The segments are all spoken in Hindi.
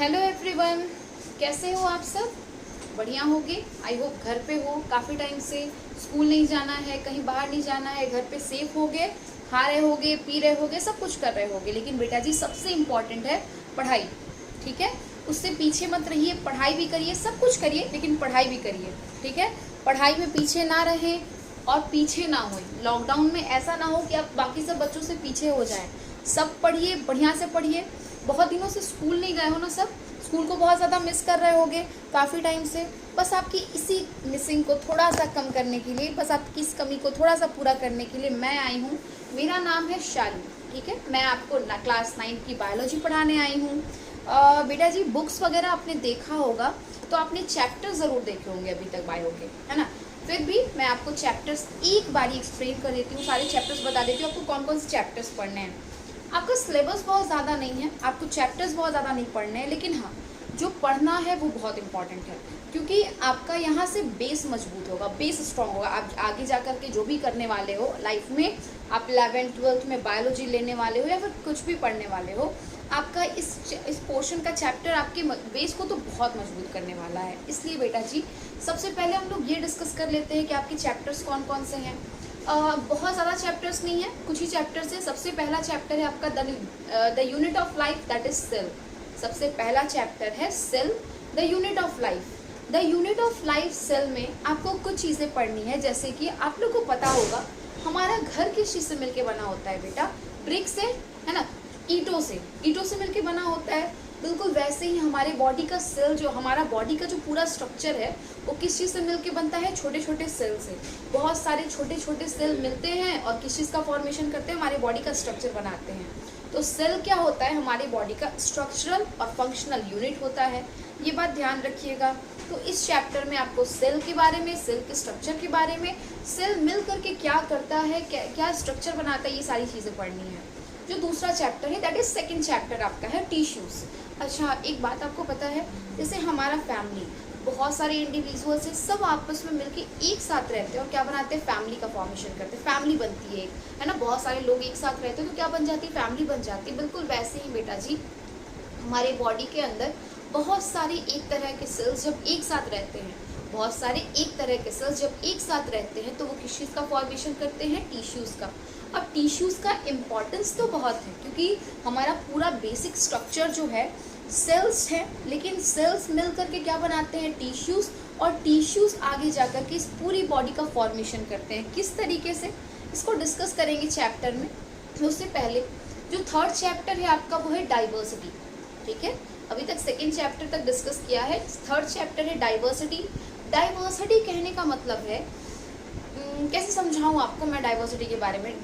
हेलो एवरीवन, कैसे हो आप सब? बढ़िया होगे। आई होप घर पे हो। काफ़ी टाइम से स्कूल नहीं जाना है, कहीं बाहर नहीं जाना है, घर पे सेफ होगे, खा रहे होगे, पी रहे होगे, सब कुछ कर रहे होगे। लेकिन बेटा जी सबसे इम्पॉर्टेंट है पढ़ाई, ठीक है? उससे पीछे मत रहिए, पढ़ाई भी करिए, सब कुछ करिए, लेकिन पढ़ाई भी करिए, ठीक है? पढ़ाई में पीछे ना रहें और पीछे ना हो। लॉकडाउन में ऐसा ना हो कि आप बाकी सब बच्चों से पीछे हो जाएं। सब पढ़िए, बढ़िया से पढ़िए। बहुत दिनों से स्कूल नहीं गए हो ना सब, स्कूल को बहुत ज़्यादा मिस कर रहे होगे काफ़ी टाइम से। बस आपकी इसी मिसिंग को थोड़ा सा कम करने के लिए, बस आपकी इस कमी को थोड़ा सा पूरा करने के लिए मैं आई हूँ। मेरा नाम है शालू, ठीक है? मैं आपको क्लास 9 की बायोलॉजी पढ़ाने आई हूँ। बेटा जी बुक्स वगैरह आपने देखा होगा तो आपने चैप्टर ज़रूर देखे होंगे अभी तक बायो के, है ना? फिर भी मैं आपको चैप्टर्स एक बारी एक्सप्लेन कर देती हूँ, सारे चैप्टर्स बता देती हूँ आपको कौन कौन से चैप्टर्स पढ़ने हैं। आपका सिलेबस बहुत ज़्यादा नहीं है, आपको चैप्टर्स बहुत ज़्यादा नहीं पढ़ने हैं, लेकिन हाँ जो पढ़ना है वो बहुत इंपॉर्टेंट है, क्योंकि आपका यहाँ से बेस मजबूत होगा, बेस स्ट्रॉन्ग होगा। आप आगे जा कर के जो भी करने वाले हो लाइफ में, आप 11th 12th में बायोलॉजी लेने वाले हो या फिर कुछ भी पढ़ने वाले हो, आपका इस पोर्शन का चैप्टर आपके बेस को तो बहुत मजबूत करने वाला है। इसलिए बेटा जी सबसे पहले हम लोग ये डिस्कस कर लेते हैं कि आपके चैप्टर्स कौन कौन से हैं। बहुत ज़्यादा चैप्टर्स नहीं है, कुछ ही चैप्टर्स है। सबसे पहला चैप्टर है आपका the unit of life, that is cell. सबसे पहला चैप्टर है cell, the unit of life. The unit of life cell में आपको कुछ चीज़ें पढ़नी है, जैसे कि आप लोग को पता होगा हमारा घर किस चीज़ से मिलके बना होता है बेटा? ब्रिक से, है ना? ईंटों से मिलके बना होता है। बिल्कुल वैसे ही हमारे बॉडी का सेल, जो हमारा बॉडी का जो पूरा स्ट्रक्चर है वो किस चीज़ से मिलके बनता है? छोटे छोटे सेल से। बहुत सारे छोटे छोटे सेल मिलते हैं और किस चीज़ का फॉर्मेशन करते हैं? हमारे बॉडी का स्ट्रक्चर बनाते हैं। तो सेल क्या होता है? हमारी बॉडी का स्ट्रक्चरल और फंक्शनल यूनिट होता है, ये बात ध्यान रखिएगा। तो इस चैप्टर में आपको सेल के बारे में, सेल के स्ट्रक्चर के बारे में, सेल मिल करके क्या करता है, क्या स्ट्रक्चर बनाता है, ये सारी चीज़ें पढ़नी है। जो दूसरा चैप्टर है दैट इज सेकंड चैप्टर आपका है टिश्यूज़। अच्छा एक बात आपको पता है, जैसे हमारा फैमिली, बहुत सारे इंडिविजुअल्स हैं, सब आपस में मिलके एक साथ रहते हैं और क्या बनाते हैं? फैमिली का फॉर्मेशन करते हैं, फैमिली बनती है ना? बहुत सारे लोग एक साथ रहते हैं तो क्या बन जाती है? फैमिली बन जाती है। बिल्कुल वैसे ही बेटा जी हमारे बॉडी के अंदर बहुत सारे एक तरह के सेल्स जब एक साथ रहते हैं, बहुत सारे एक तरह के सेल्स जब एक साथ रहते हैं तो वो किस चीज़ का फॉर्मेशन करते हैं? टिश्यूज़ का। अब टिश्यूज़ का इम्पॉर्टेंस तो बहुत है, क्योंकि हमारा पूरा बेसिक स्ट्रक्चर जो है सेल्स है, लेकिन सेल्स मिल करके क्या बनाते हैं? टिश्यूज़। और टिश्यूज़ आगे जा कर के इस पूरी बॉडी का फॉर्मेशन करते हैं। किस तरीके से, इसको डिस्कस करेंगे चैप्टर में। उससे पहले जो थर्ड चैप्टर है आपका वो है डाइवर्सिटी, ठीक है? अभी तक सेकेंड चैप्टर तक डिस्कस किया है, थर्ड चैप्टर है डाइवर्सिटी। डाइवर्सिटी कहने का मतलब है, कैसे समझाऊं आपको मैं डाइवर्सिटी के बारे में?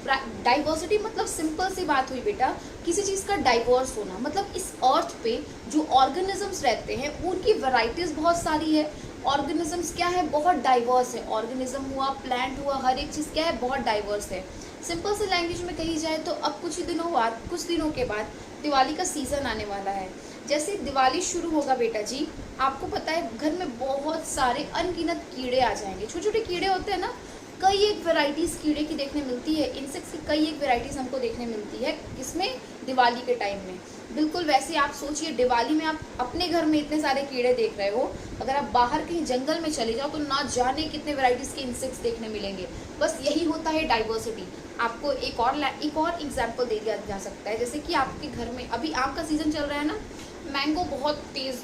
डाइवर्सिटी मतलब सिंपल सी बात हुई बेटा, किसी चीज़ का डाइवर्स होना, मतलब इस अर्थ पे जो ऑर्गेनिजम्स रहते हैं उनकी वैरायटीज़ बहुत सारी है। ऑर्गेनिजम्स क्या है? बहुत डाइवर्स है। ऑर्गेनिज्म हुआ, प्लांट हुआ, हर एक चीज़ क्या है? बहुत डाइवर्स है। सिंपल सी लैंग्वेज में कही जाए तो अब कुछ दिनों के बाद दिवाली का सीज़न आने वाला है। जैसे दिवाली शुरू होगा बेटा जी, आपको पता है घर में बहुत सारे अनगिनत कीड़े आ जाएंगे। छोटे छोटे कीड़े होते हैं ना, कई एक वैरायटीज़ कीड़े की देखने मिलती है, इंसेक्ट्स की कई एक वैरायटीज़ हमको देखने मिलती है। किसमें? दिवाली के टाइम में। बिल्कुल वैसे आप सोचिए, दिवाली में आप अपने घर में इतने सारे कीड़े देख रहे हो, अगर आप बाहर कहीं जंगल में चले जाओ तो ना जाने कितने वैरायटीज़ के इंसेक्ट्स देखने मिलेंगे। बस यही होता है डाइवर्सिटी। आपको एक और एग्जाम्पल दे दिया जा सकता है, जैसे कि आपके घर में अभी आम का सीज़न चल रहा है ना, मैंगो बहुत तेज़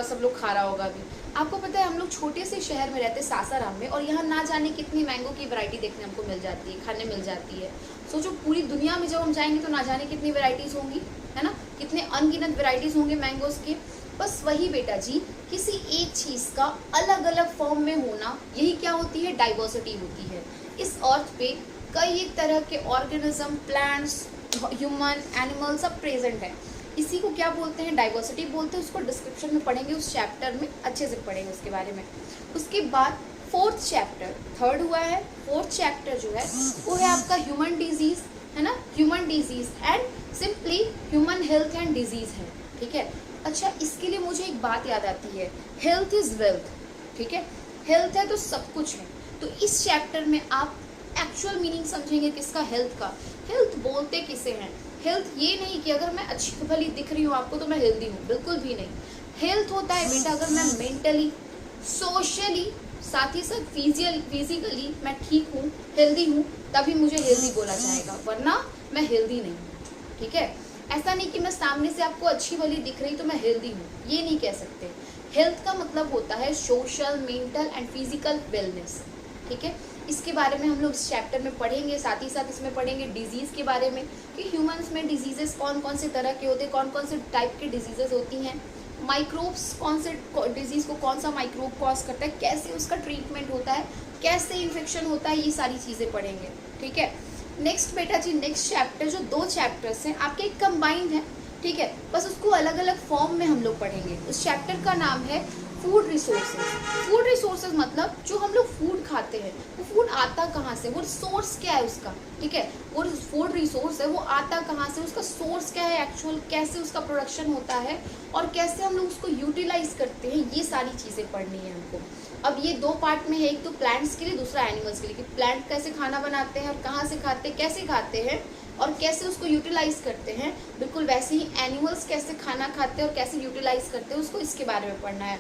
सब लोग खा रहा होगा अभी। आपको पता है हम लोग छोटे से शहर में रहते हैं सासाराम में, और यहाँ ना जाने कितनी मैंगो की वैरायटी देखने हमको मिल जाती है, खाने मिल जाती है। सोचो पूरी दुनिया में जब हम जाएंगे तो ना जाने कितनी वैरायटीज़ होंगी, है ना? कितने अनगिनत वैरायटीज़ होंगे मैंगोज़ के। बस वही बेटा जी, किसी एक चीज़ का अलग अलग फॉर्म में होना, यही क्या होती है? डाइवर्सिटी होती है। इस अर्थ पे कई एक तरह के ऑर्गेनिज्म, प्लांट्स, ह्यूमन, एनिमल सब प्रेजेंट है। इसी को क्या बोलते हैं? डाइवर्सिटी बोलते हैं। उसको डिस्क्रिप्शन में पढ़ेंगे, उस चैप्टर में अच्छे से पढ़ेंगे उसके बारे में। उसके बाद फोर्थ चैप्टर, थर्ड हुआ है, फोर्थ चैप्टर जो है वो है आपका ह्यूमन डिजीज़, है ना? Human disease and simply human health and disease है, ठीक है? अच्छा इसके लिए मुझे एक बात याद आती है, हेल्थ इज़ वेल्थ, ठीक है? हेल्थ है तो सब कुछ है। तो इस चैप्टर में आप एक्चुअल मीनिंग समझेंगे किसका? हेल्थ का। हेल्थ बोलते किसे हैं? हेल्थ ये नहीं कि अगर मैं अच्छी भली दिख रही हूँ आपको तो मैं हेल्दी हूँ, बिल्कुल भी नहीं। हेल्थ होता है बेटा अगर मैं मेंटली, सोशली, साथ ही साथ फिजिकली मैं ठीक हूँ, हेल्दी हूँ, तभी मुझे हेल्दी बोला जाएगा, वरना मैं हेल्दी नहीं हूँ। ठीक है, ऐसा नहीं कि मैं सामने से आपको अच्छी भली दिख रही तो मैं हेल्दी हूँ, ये नहीं कह सकते। हेल्थ का मतलब होता है social, mental and physical wellness. ठीक है, इसके बारे में हम लोग इस चैप्टर में पढ़ेंगे, साथ ही साथ इसमें पढ़ेंगे डिजीज़ के बारे में कि ह्यूमंस में डिजीजेस कौन कौन से तरह के होते हैं, कौन कौन से टाइप के डिजीजेस होती हैं, माइक्रोब्स कौन से डिजीज़ को कौन सा माइक्रोब कॉज करता है, कैसे उसका ट्रीटमेंट होता है, कैसे इन्फेक्शन होता है, ये सारी चीज़ें पढ़ेंगे। ठीक है, नेक्स्ट बेटा जी, नेक्स्ट चैप्टर जो 2 चैप्टर्स हैं आपके कंबाइंड हैं। ठीक है, बस उसको अलग अलग फॉर्म में हम लोग पढ़ेंगे। उस चैप्टर का नाम है फूड रिसोर्सेज। फूड रिसोर्सेज मतलब जो हम लोग फूड खाते हैं वो फूड आता कहाँ से, वो सोर्स क्या है उसका। ठीक है, वो फूड रिसोर्स है वो आता कहाँ से, उसका सोर्स क्या है एक्चुअल, कैसे उसका प्रोडक्शन होता है और कैसे हम लोग उसको यूटिलाइज करते हैं, ये सारी चीज़ें पढ़नी है हमको। अब ये 2 पार्ट में है, एक तो प्लांट्स के लिए, दूसरा एनिमल्स के लिए, कि प्लांट कैसे खाना बनाते हैं और कहाँ से खाते हैं, कैसे खाते हैं और कैसे उसको यूटिलाइज करते हैं। बिल्कुल वैसे ही एनिमल्स कैसे खाना खाते हैं और कैसे यूटिलाइज करते हैं, उसको इसके बारे में पढ़ना है।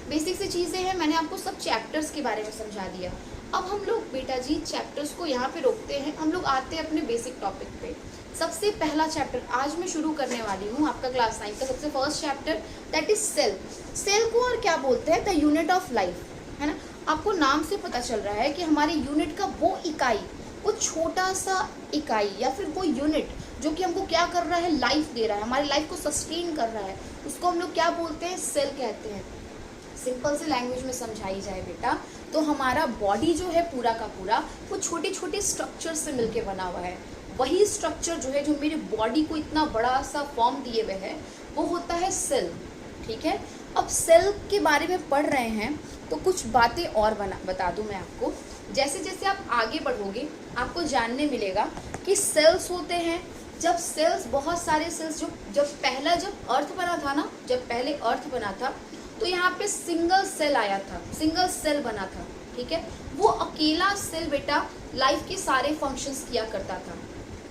बेसिक सी चीज़ें हैं, मैंने आपको सब चैप्टर्स के बारे में समझा दिया। अब हम लोग बेटा जी चैप्टर्स को यहाँ पे रोकते हैं, हम लोग आते हैं अपने बेसिक टॉपिक पे। सबसे पहला चैप्टर आज मैं शुरू करने वाली हूँ आपका क्लास 9 का सबसे first chapter, that is cell. Cell को और क्या बोलते हैं, द यूनिट ऑफ लाइफ, है ना। आपको नाम से पता चल रहा है कि हमारे यूनिट का वो इकाई, वो छोटा सा इकाई या फिर वो यूनिट जो कि हमको क्या कर रहा है, लाइफ दे रहा है, हमारी लाइफ को सस्टेन कर रहा है, उसको हम लोग क्या बोलते हैं, सेल कहते हैं। सिंपल से लैंग्वेज में समझाई जाए बेटा तो हमारा बॉडी जो है पूरा का पूरा वो छोटे छोटे स्ट्रक्चर से मिलके बना हुआ है। वही स्ट्रक्चर जो है जो मेरे बॉडी को इतना बड़ा सा फॉर्म दिए हुए है वो होता है सेल। ठीक है, अब सेल के बारे में पढ़ रहे हैं तो कुछ बातें और बता दूं मैं आपको। जैसे जैसे आप आगे बढ़ोगे आपको जानने मिलेगा कि सेल्स होते हैं। जब सेल्स, बहुत सारे सेल्स, जब अर्थ बना था ना, जब पहले अर्थ बना था तो यहाँ पे सिंगल सेल आया था, सिंगल सेल बना था। ठीक है, वो अकेला सेल बेटा लाइफ के सारे फंक्शंस किया करता था।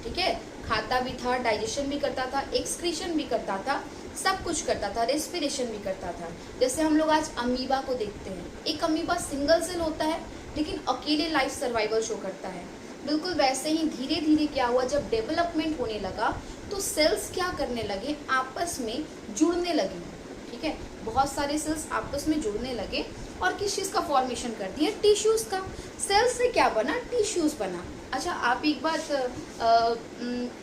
ठीक है, खाता भी था, डाइजेशन भी करता था, एक्सक्रीशन भी करता था, सब कुछ करता था, रेस्पिरेशन भी करता था। जैसे हम लोग आज अमीबा को देखते हैं, एक अमीबा सिंगल सेल होता है लेकिन अकेले लाइफ सर्वाइवल शो करता है। बिल्कुल वैसे ही धीरे धीरे क्या हुआ, जब डेवलपमेंट होने लगा तो सेल्स क्या करने लगे, आपस में जुड़ने लगे। ठीक है, बहुत सारे सेल्स आपस में जुड़ने लगे और किस चीज़ का फॉर्मेशन कर दिया, टिश्यूज़ का। सेल्स से क्या बना, टिश्यूज़ बना। अच्छा, आप एक बात,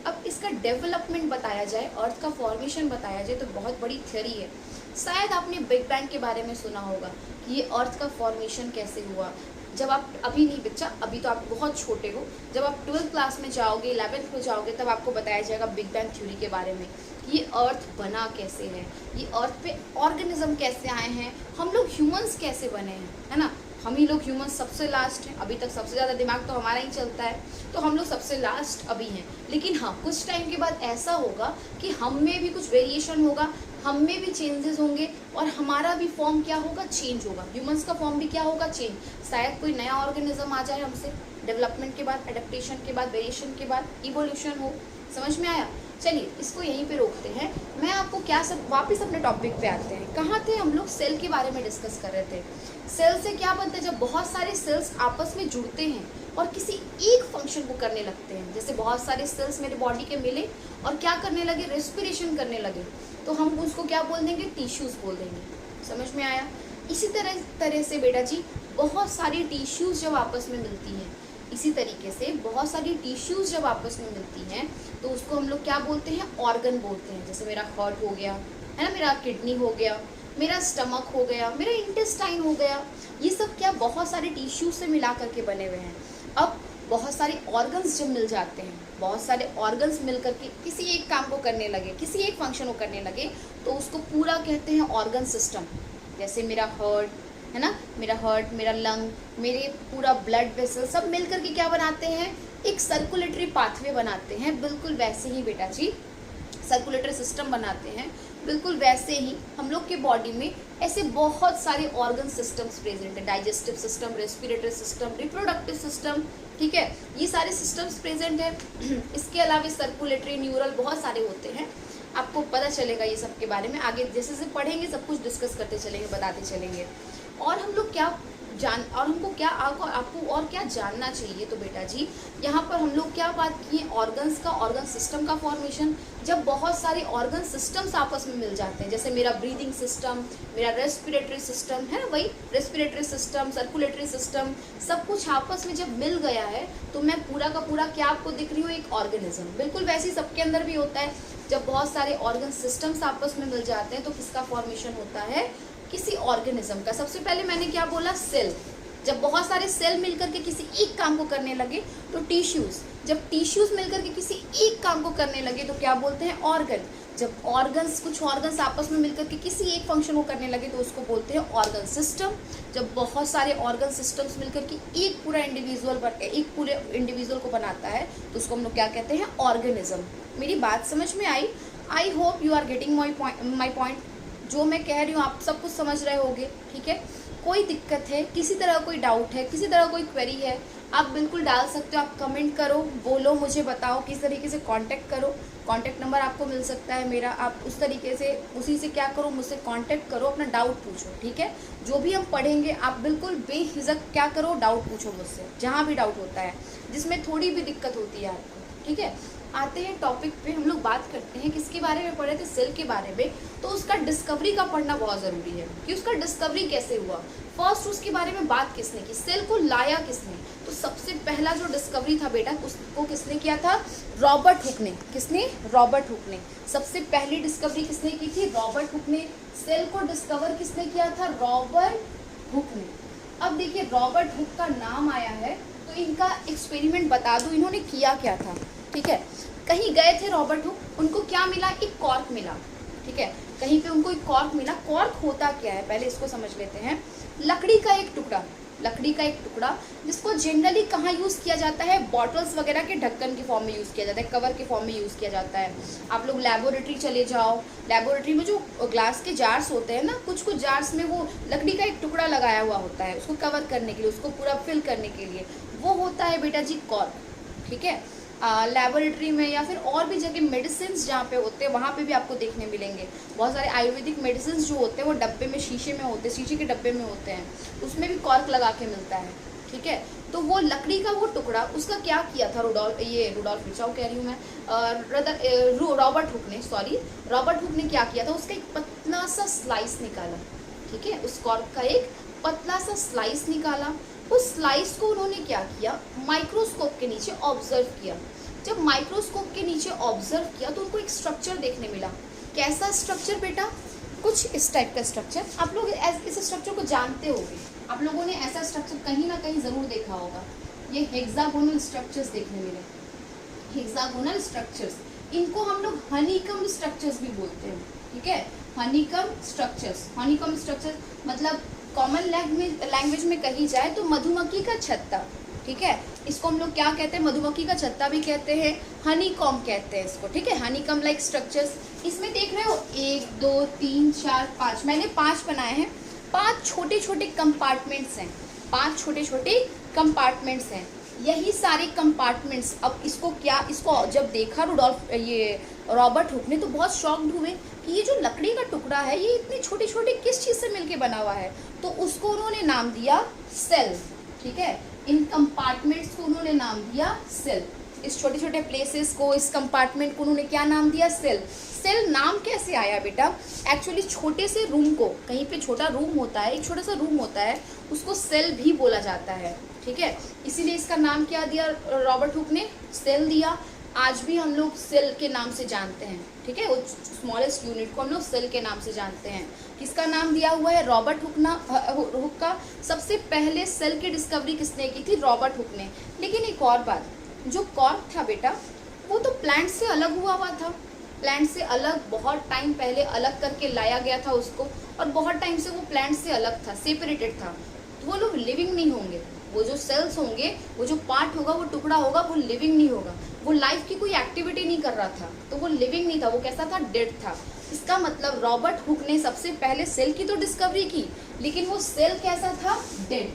अब इसका डेवलपमेंट बताया जाए, अर्थ का फॉर्मेशन बताया जाए तो बहुत बड़ी थ्योरी है। शायद आपने बिग बैंग के बारे में सुना होगा कि ये अर्थ का फॉर्मेशन कैसे हुआ। जब आप, अभी नहीं बच्चा, अभी तो आप बहुत छोटे हो, जब आप 12th क्लास में जाओगे, 11th में जाओगे, तब आपको बताया जाएगा बिग बैंग थ्योरी के बारे में, ये अर्थ बना कैसे है, ये अर्थ पे ऑर्गेनिज्म कैसे आए हैं, हम लोग ह्यूमंस कैसे बने हैं, है ना। हम ही लोग ह्यूमंस सबसे लास्ट हैं, अभी तक सबसे ज़्यादा दिमाग तो हमारा ही चलता है, तो हम लोग सबसे लास्ट अभी हैं। लेकिन हाँ, कुछ टाइम के बाद ऐसा होगा कि हम में भी कुछ वेरिएशन होगा, हम में भी चेंजेस होंगे और हमारा भी फॉर्म क्या होगा, चेंज होगा। ह्यूमंस का फॉर्म भी क्या होगा, चेंज। शायद कोई नया ऑर्गेनिज्म आ जाए हमसे, डेवलपमेंट के बाद, एडेप्टेशन के बाद, वेरिएशन के बाद इवोल्यूशन हो। समझ में आया। चलिए इसको यहीं पे रोकते हैं। मैं आपको क्या सब, वापस अपने टॉपिक पे आते हैं। कहाँ थे हम लोग, सेल के बारे में डिस्कस कर रहे थे। सेल से क्या बनता है, जब बहुत सारे सेल्स आपस में जुड़ते हैं और किसी एक फंक्शन को करने लगते हैं। जैसे बहुत सारे सेल्स मेरे बॉडी के मिले और क्या करने लगे, रेस्पिरेशन करने लगे, तो हम उसको क्या बोल देंगे, टिश्यूज़ बोल देंगे। समझ में आया। इसी तरह से बेटा जी बहुत सारी टिश्यूज़ जब आपस में मिलती हैं, इसी तरीके से बहुत सारी टिश्यूज़ जब आपस में मिलती हैं तो उसको हम लोग क्या बोलते हैं, ऑर्गन बोलते हैं। जैसे मेरा हार्ट हो गया, है ना, मेरा किडनी हो गया, मेरा स्टमक हो गया, मेरा इंटेस्टाइन हो गया, ये सब क्या बहुत सारे टिश्यू से मिला करके बने हुए हैं। अब बहुत सारे ऑर्गन्स जब मिल जाते हैं, बहुत सारे ऑर्गन्स मिल करके किसी एक काम को करने लगे, किसी एक फंक्शन को करने लगे, तो उसको पूरा कहते हैं ऑर्गन सिस्टम। जैसे मेरा हार्ट है ना, मेरा हार्ट, मेरा लंग, मेरे पूरा ब्लड वेसल सब मिल करके क्या बनाते हैं, एक सर्कुलेटरी पाथवे बनाते हैं। बिल्कुल वैसे ही बेटा जी सर्कुलेटरी सिस्टम बनाते हैं। बिल्कुल वैसे ही हम लोग के बॉडी में ऐसे बहुत सारे ऑर्गन सिस्टम्स प्रेजेंट है। Digestive system, respiratory system, reproductive system, ठीक है, ये सारे सिस्टम्स प्रेजेंट है। इसके अलावा सर्कुलेटरी, न्यूरल बहुत सारे होते हैं। आपको पता चलेगा ये सब के बारे में। आगे जैसे जैसे पढ़ेंगे सब कुछ डिस्कस करते चलेंगे, बताते चलेंगे। और हम लोग क्या और हमको क्या आपको और क्या जानना चाहिए, तो बेटा जी यहाँ पर हम लोग क्या बात किए, ऑर्गन्स का, ऑर्गन सिस्टम का फॉर्मेशन। जब बहुत सारे ऑर्गन सिस्टम्स आपस में मिल जाते हैं, जैसे मेरा ब्रीदिंग सिस्टम, मेरा रेस्पिरेटरी सिस्टम है ना, वही रेस्पिरेटरी सिस्टम, सर्कुलेटरी सिस्टम, सब कुछ आपस में जब मिल गया है तो मैं पूरा का पूरा क्या आपको दिख रही हूँ, एक ऑर्गेनिज्म। बिल्कुल वैसे ही सबके अंदर भी होता है, जब बहुत सारे ऑर्गन सिस्टम्स आपस में मिल जाते हैं तो किसका फॉर्मेशन होता है, किसी ऑर्गेनिज्म का। सबसे पहले मैंने क्या बोला, सेल। जब बहुत सारे सेल मिलकर के किसी एक काम को करने लगे तो टिश्यूज। जब टिश्यूज मिलकर के किसी एक काम को करने लगे तो क्या बोलते हैं, ऑर्गन। जब ऑर्गन्स, कुछ ऑर्गन्स आपस में मिलकर के किसी एक फंक्शन को करने लगे तो उसको बोलते हैं ऑर्गन सिस्टम। जब बहुत सारे ऑर्गन सिस्टम्स मिलकर के एक पूरा एक पूरे इंडिविजुअल को बनाता है तो उसको हम लोग क्या कहते हैं, ऑर्गेनिज्म। मेरी बात समझ में आई? I hope you are getting my point. जो मैं कह रही हूँ आप सब कुछ समझ रहे होगे, ठीक है। कोई दिक्कत है, किसी तरह कोई डाउट है, किसी तरह कोई क्वेरी है, आप बिल्कुल डाल सकते हो। आप कमेंट करो, बोलो, मुझे बताओ किस तरीके से कांटेक्ट करो। कांटेक्ट नंबर आपको मिल सकता है मेरा, आप उस तरीके से उसी से क्या करो, मुझसे कांटेक्ट करो, अपना डाउट पूछो, ठीक है। जो भी हम पढ़ेंगे आप बिल्कुल बेहिचक क्या करो, डाउट पूछो मुझसे, जहाँ भी डाउट होता है, जिसमें थोड़ी भी दिक्कत होती है आपको, ठीक है। आते हैं टॉपिक पे, हम लोग बात करते हैं किसके बारे में पढ़े थे, सेल के बारे में। तो उसका डिस्कवरी का पढ़ना बहुत ज़रूरी है कि उसका डिस्कवरी कैसे हुआ। फर्स्ट उसके बारे में बात किसने की, सेल को लाया किसने। तो सबसे पहला जो डिस्कवरी था बेटा, उसको किसने किया था, रॉबर्ट हुक ने। किसने, रॉबर्ट हुक ने। सबसे पहली डिस्कवरी किसने की थी, रॉबर्ट हुक ने। सेल को डिस्कवर किसने किया था, रॉबर्ट हुक ने। अब देखिए रॉबर्ट हुक का नाम आया है तो इनका एक्सपेरिमेंट बता दूं, इन्होंने किया क्या था, ठीक है। कहीं गए थे रॉबर्ट हुक, उनको क्या मिला, एक कॉर्क मिला, ठीक है। कहीं पे उनको एक कॉर्क मिला। कॉर्क होता क्या है पहले इसको समझ लेते हैं। लकड़ी का एक टुकड़ा, लकड़ी का एक टुकड़ा जिसको जनरली कहाँ यूज़ किया जाता है, बॉटल्स वगैरह के ढक्कन के फॉर्म में यूज़ किया जाता है, कवर के फॉर्म में यूज़ किया जाता है। आप लोग लेबोरेटरी चले जाओ, लेबोरेटरी में जो ग्लास के जार्स होते हैं ना, कुछ कुछ जार्स में वो लकड़ी का एक टुकड़ा लगाया हुआ होता है उसको कवर करने के लिए, उसको पूरा फिल करने के लिए, वो होता है बेटा जी कॉर्क, ठीक है। लेबोरेटरी में या फिर और भी जगह मेडिसिन जहाँ पे होते हैं वहाँ पे भी आपको देखने मिलेंगे। बहुत सारे आयुर्वेदिक मेडिसिन जो होते हैं वो डब्बे में, शीशे में होते हैं, शीशे के डब्बे में होते हैं, उसमें भी कॉर्क लगा के मिलता है, ठीक है। तो वो लकड़ी का वो टुकड़ा, उसका क्या किया था रुडोल्फ रिचाउ कह रही हूँ मैं, रॉबर्ट हुक ने, सॉरी रॉबर्ट हुक ने क्या किया था, उसका एक पतला सा स्लाइस निकाला, ठीक है। उस कॉर्क का एक पतला सा स्लाइस निकाला। उस स्लाइस को उन्होंने क्या किया, माइक्रोस्कोप के नीचे ऑब्जर्व किया। जब माइक्रोस्कोप के नीचे ऑब्जर्व किया तो उनको एक स्ट्रक्चर देखने मिला। कैसा स्ट्रक्चर बेटा, कुछ इस टाइप का स्ट्रक्चर। आप लोग इस स्ट्रक्चर को जानते होंगे, आप लोगों ने ऐसा स्ट्रक्चर कहीं ना कहीं ज़रूर देखा होगा। ये हेक्सागोनल स्ट्रक्चर्स देखने मिले, हेक्सागोनल स्ट्रक्चर्स, इनको हम लोग हनीकम स्ट्रक्चर्स भी बोलते हैं, ठीक है। हनीकम स्ट्रक्चर्स, हनीकम स्ट्रक्चर्स मतलब कॉमन लैंग्वेज में कही जाए तो मधुमक्खी का छत्ता, ठीक है। इसको हम लोग क्या कहते हैं, मधुमक्खी का छत्ता भी कहते हैं, हनीकॉम कहते हैं इसको, ठीक है। Honeycomb like structures. इसमें देख रहे हो 1 2 3 4 5, मैंने 5 बनाए हैं। 5 छोटे छोटे कंपार्टमेंट्स हैं, 5 छोटे छोटे कंपार्टमेंट्स हैं। यही सारे कंपार्टमेंट्स, अब इसको जब देखा रॉबर्ट हुक ने तो बहुत शॉक्ड हुए कि ये जो लकड़ी का टुकड़ा है ये इतने छोटे छोटे किस चीज़ से मिलके बना हुआ है। तो उसको उन्होंने नाम दिया सेल, ठीक है। इन कंपार्टमेंट्स को उन्होंने नाम दिया सेल। इस छोटे छोटे प्लेसेस को, इस कंपार्टमेंट को उन्होंने क्या नाम दिया, सेल। सेल नाम कैसे आया बेटा, एक्चुअली छोटे से रूम को, कहीं पे छोटा रूम होता है, एक छोटा सा रूम होता है, उसको सेल भी बोला जाता है, ठीक है। इसीलिए इसका नाम क्या दिया रॉबर्ट हुक ने, सेल दिया। आज भी हम लोग सेल के नाम से जानते हैं, ठीक है। वो स्मॉलेस्ट यूनिट को हम लोग सेल के नाम से जानते हैं। किसका नाम दिया हुआ है, रॉबर्ट हुक का। सबसे पहले सेल की डिस्कवरी किसने की थी, रॉबर्ट हुक ने। लेकिन एक और बात, जो कॉर्क था बेटा वो तो प्लांट से अलग हुआ था, प्लांट से अलग बहुत टाइम पहले अलग करके लाया गया था उसको, और बहुत टाइम से वो प्लांट से अलग था, सेपरेटेड था। तो वो लोग लिविंग नहीं होंगे, वो जो सेल्स होंगे, वो जो पार्ट होगा, वो टुकड़ा होगा, वो लिविंग नहीं होगा, वो लाइफ की कोई एक्टिविटी नहीं कर रहा था, तो वो लिविंग नहीं था, वो कैसा था, डेड था। इसका मतलब रॉबर्ट हुक ने सबसे पहले सेल की तो डिस्कवरी की, लेकिन वो सेल कैसा था, डेड,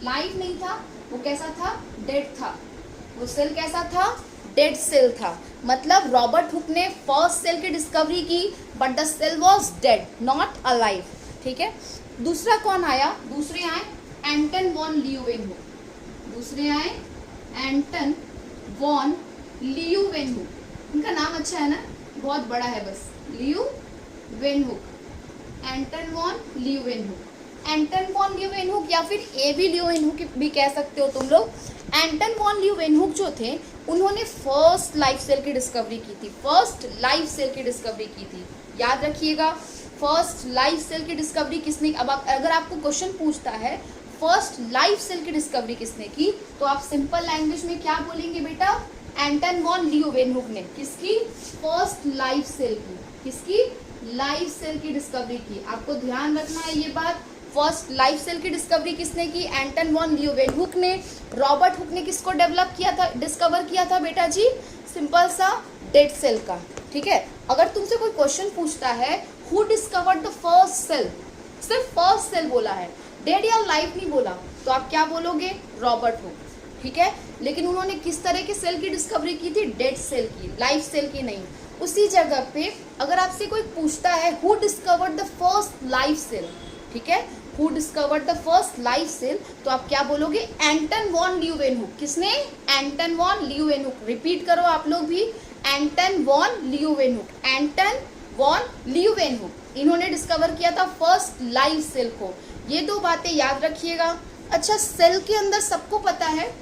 लाइव नहीं था, वो कैसा था, डेड था। वो सेल कैसा था, डेड सेल था। मतलब रॉबर्ट हुक ने फर्स्ट सेल की डिस्कवरी की, but the cell was dead, not alive. ठीक है। दूसरा कौन आया? दूसरे आए एंटन वॉन ल्यूवेनहुक। दूसरे आए एंटन वॉन ल्यूवेनहुक। इनका नाम अच्छा है ना, बहुत बड़ा है बस, Leeuwenhoek, Anton van Leeuwenhoek. Anton van Leeuwenhoek या फिर एवी ल्यूवेनहुक भी कह सकते हो तुम लोग। एंटन वॉन ल्यूवेनहुक जो थे उन्होंने फर्स्ट लाइफ सेल की डिस्कवरी की थी, फर्स्ट लाइफ सेल की डिस्कवरी की थी। याद रखिएगा, फर्स्ट लाइफ सेल की डिस्कवरी किसने? अब अगर आपको क्वेश्चन पूछता है फर्स्ट लाइफ सेल की डिस्कवरी किसने की, तो आप सिंपल लैंग्वेज में क्या बोलेंगे बेटा? एंटन वॉन ल्यूवेनहुक ने। किसकी? फर्स्ट लाइफ सेल की। किसकी? लाइफ सेल की डिस्कवरी की। आपको ध्यान रखना है ये बात। फर्स्ट लाइफ सेल की डिस्कवरी किसने की? एंटन वॉन ल्यूवेनहुक ने। रॉबर्ट हुक ने किसको डेवलप किया था, डिस्कवर किया था बेटा जी? सिंपल सा डेड सेल का। ठीक है। अगर तुमसे कोई क्वेश्चन पूछता है who discovered the first cell, सिर्फ फर्स्ट सेल बोला है, डेड या लाइफ नहीं बोला, तो आप क्या बोलोगे? Robert Hooke. ठीक है। लेकिन उन्होंने किस तरह के सेल की डिस्कवरी की थी? डेड सेल की, लाइफ सेल की नहीं। उसी जगह पे अगर आपसे कोई पूछता है who discovered the first life cell, ठीक है, who discovered the first life cell, तो आप क्या बोलोगे? Anton van Leeuwenhoek. किसने? Anton van Leeuwenhoek. रिपीट करो आप लोग भी, Anton van Leeuwenhoek, Anton van Leeuwenhoek. इन्होंने डिस्कवर किया था फर्स्ट लाइफ सेल को। ये दो बातें याद रखिएगा। अच्छा, सेल के अंदर सबको पता है,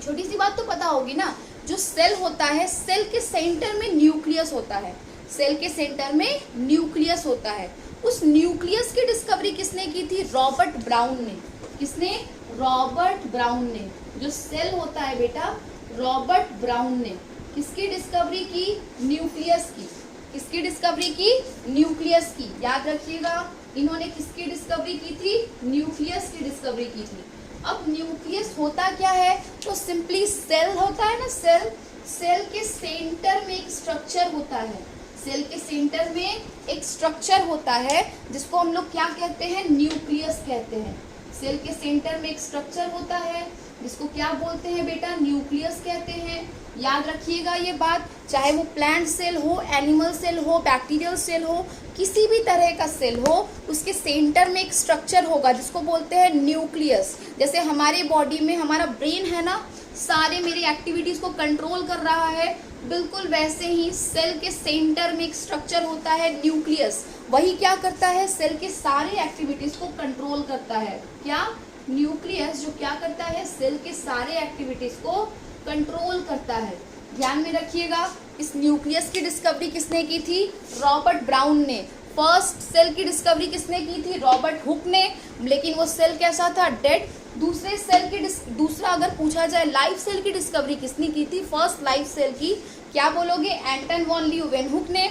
छोटी सी बात तो पता होगी ना, जो सेल होता है, सेल के सेंटर में न्यूक्लियस होता है, सेल के सेंटर में न्यूक्लियस होता है। उस न्यूक्लियस की डिस्कवरी किसने की थी? रॉबर्ट ब्राउन ने। किसने? रॉबर्ट ब्राउन ने। जो सेल होता है बेटा, रॉबर्ट ब्राउन ने किसकी डिस्कवरी की? न्यूक्लियस की। किसकी डिस्कवरी की? न्यूक्लियस की। याद रखिएगा, इन्होंने किसकी डिस्कवरी की थी? न्यूक्लियस की डिस्कवरी की थी। अब न्यूक्लियस होता क्या है? तो सिंपली सेल होता है ना, सेल, सेल के सेंटर में एक स्ट्रक्चर होता है, सेल के सेंटर में एक स्ट्रक्चर होता है जिसको हम लोग क्या कहते हैं? न्यूक्लियस कहते हैं। सेल के सेंटर में एक स्ट्रक्चर होता है जिसको क्या बोलते हैं बेटा? न्यूक्लियस कहते हैं। याद रखिएगा ये बात, चाहे वो प्लांट सेल हो, एनिमल सेल हो, बैक्टीरियल सेल हो, किसी भी तरह का सेल हो, उसके सेंटर में एक स्ट्रक्चर होगा जिसको बोलते हैं न्यूक्लियस। जैसे हमारे बॉडी में हमारा ब्रेन है ना, सारे मेरी एक्टिविटीज़ को कंट्रोल कर रहा है, बिल्कुल वैसे ही सेल के सेंटर में एक स्ट्रक्चर होता है न्यूक्लियस। वही क्या करता है? सेल के सारे एक्टिविटीज़ को कंट्रोल करता है। क्या? न्यूक्लियस जो क्या करता है? सेल के सारे एक्टिविटीज़ को कंट्रोल करता है। ध्यान में रखिएगा, इस न्यूक्लियस की डिस्कवरी किसने की थी? रॉबर्ट ब्राउन ने। फर्स्ट सेल की डिस्कवरी किसने की थी? रॉबर्ट हुक ने। लेकिन वो सेल कैसा था? डेड। दूसरे सेल की दूसरा अगर पूछा जाए लाइफ सेल की डिस्कवरी किसने की थी? फर्स्ट लाइफ सेल की क्या बोलोगे? एंटन वॉन ल्यूवेनहुक ने।